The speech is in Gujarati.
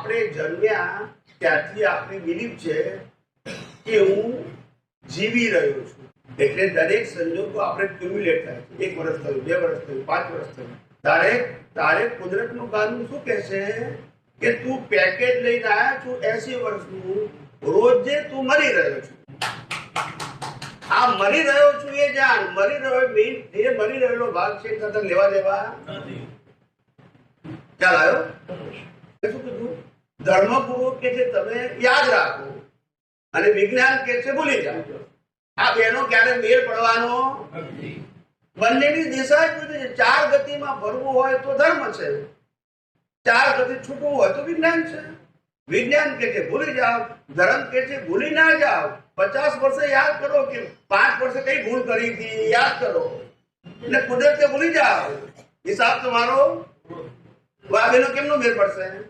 આપણે જન્મ્યા ત્યારથી આપણી બિલીફ છે કે હું જીવી રહ્યો છું, એટલે દરેક સંજોગો આપણે ક્યુમ્યુલેટ થાય છે. 1 વર્ષ થયું, 2 વર્ષ થયું, 5 વર્ષ થયું. તારે કુદરતનું કાનૂન શું કહે છે કે તું પેકેજ લઈને આવ્યા છું 80 વર્ષનું, રોજે તું મરી રહ્યો છું. આ મરી રહ્યો છું એ જાણ, મરી રહ્યો મીન જે મરી રહેલો ભાગ છે તને લેવા દેવા નથી. ખ્યાલ આવ્યો? શું કીધું? ધર્મગુરુ કે છે તમે યાદ રાખો અને વિજ્ઞાન કે છે ભૂલી જાઓ. આ બેનો ક્યારે મેળ પડવાનો નથી. બંનેની દિશા જુદી છે. 4 ગતિમાં ફરવું હોય તો ધર્મ છે, 4 ગતિ છૂટવું હોય તો વિજ્ઞાન છે. વિજ્ઞાન કે છે ભૂલી જાઓ, ધર્મ કે છે ભૂલી ના જાઓ. 50 વર્ષે યાદ કરો કે 5 વર્ષે કઈ ભૂલ કરી હતી યાદ કરો, એટલે કુદરતે ભૂલી જાઓ. હિસાબ તમારો આ બેનો કેમનો મેળ પડશે?